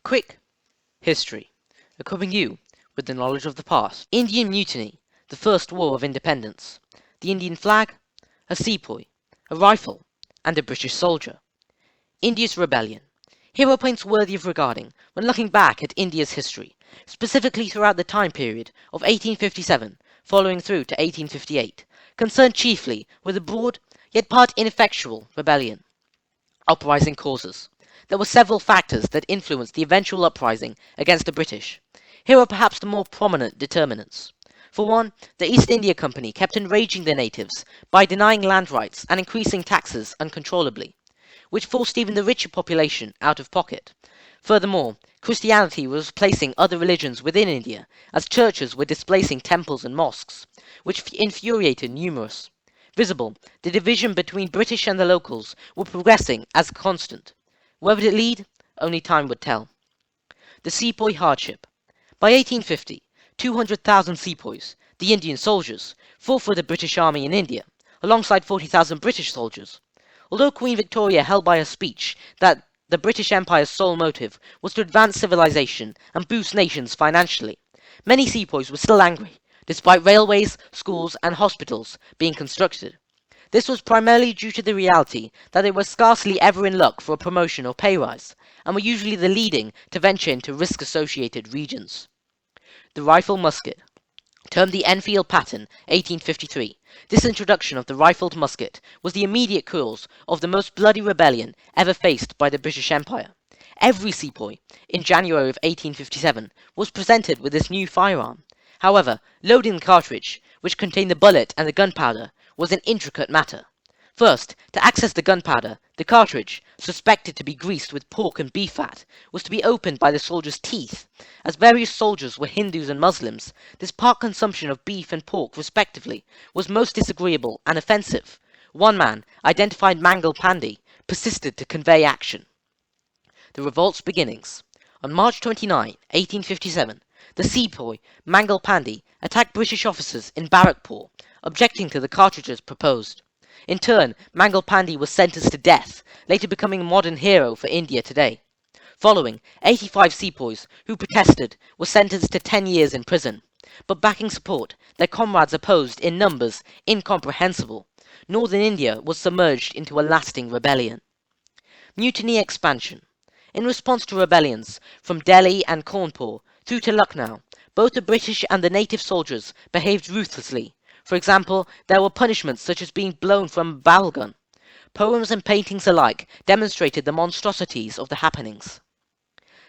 Quick history, equipping you with the knowledge of the past. Indian Mutiny, the first war of independence. The Indian flag, a sepoy, a rifle, and a British soldier. India's rebellion. Hero points worthy of regarding when looking back at India's history, specifically throughout the time period of 1857 following through to 1858, concerned chiefly with a broad, yet part ineffectual, rebellion. Uprising causes. There were several factors that influenced the eventual uprising against the British. Here are perhaps the more prominent determinants. For one, the East India Company kept enraging the natives by denying land rights and increasing taxes uncontrollably, which forced even the richer population out of pocket. Furthermore, Christianity was replacing other religions within India, as churches were displacing temples and mosques, which infuriated numerous. Visible, the division between British and the locals were progressing as a constant. Where would it lead? Only time would tell. The Sepoy Hardship. By 1850, 200,000 sepoys, the Indian soldiers, fought for the British Army in India, alongside 40,000 British soldiers. Although Queen Victoria held by her speech that the British Empire's sole motive was to advance civilization and boost nations financially, many sepoys were still angry, despite railways, schools, and hospitals being constructed. This was primarily due to the reality that they were scarcely ever in luck for a promotion or pay rise, and were usually the leading to venture into risk-associated regions. The Rifle-musket. Termed the Enfield Pattern, 1853, this introduction of the rifled musket was the immediate cause of the most bloody rebellion ever faced by the British Empire. Every sepoy, in January of 1857, was presented with this new firearm. However, loading the cartridge, which contained the bullet and the gunpowder, was an intricate matter. First, to access the gunpowder, the cartridge, suspected to be greased with pork and beef fat, was to be opened by the soldier's teeth. As various soldiers were Hindus and Muslims, this part consumption of beef and pork respectively was most disagreeable and offensive. One man, identified Mangal Pandey, persisted to convey action. The revolt's beginnings. On March 29, 1857, the sepoy Mangal Pandey attacked British officers in Barrackpore, objecting to the cartridges proposed. In turn, Mangal Pandey was sentenced to death, later becoming a modern hero for India today. Following, 85 sepoys who protested were sentenced to 10 years in prison, but backing support, their comrades opposed in numbers incomprehensible. Northern India was submerged into a lasting rebellion. Mutiny Expansion. In response to rebellions from Delhi and Cawnpore through to Lucknow, both the British and the native soldiers behaved ruthlessly. For example, there were punishments such as being blown from a barrel gun. Poems and paintings alike demonstrated the monstrosities of the happenings.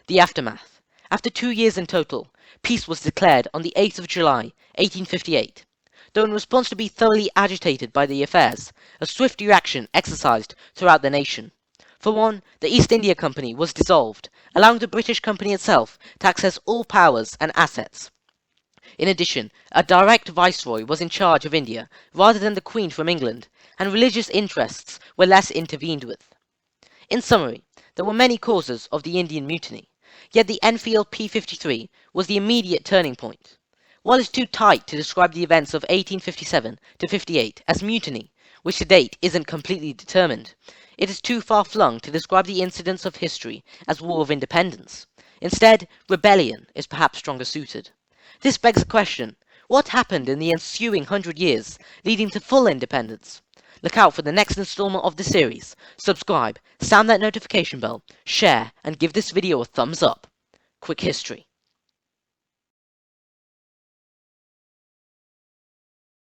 The aftermath. After 2 years in total, peace was declared on the 8th of July, 1858. Though in response to be thoroughly agitated by the affairs, a swift reaction exercised throughout the nation. For one, the East India Company was dissolved, allowing the British Company itself to access all powers and assets. In addition, a direct viceroy was in charge of India rather than the Queen from England, and religious interests were less intervened with. In summary, there were many causes of the Indian Mutiny, yet the Enfield P-53 was the immediate turning point. While it's too tight to describe the events of 1857 to 58 as mutiny, which to date isn't completely determined, it is too far-flung to describe the incidents of history as War of Independence. Instead, rebellion is perhaps stronger suited. This begs the question, what happened in the ensuing 100 years, leading to full independence? Look out for the next installment of the series. Subscribe, sound that notification bell, share, and give this video a thumbs up. Quick history.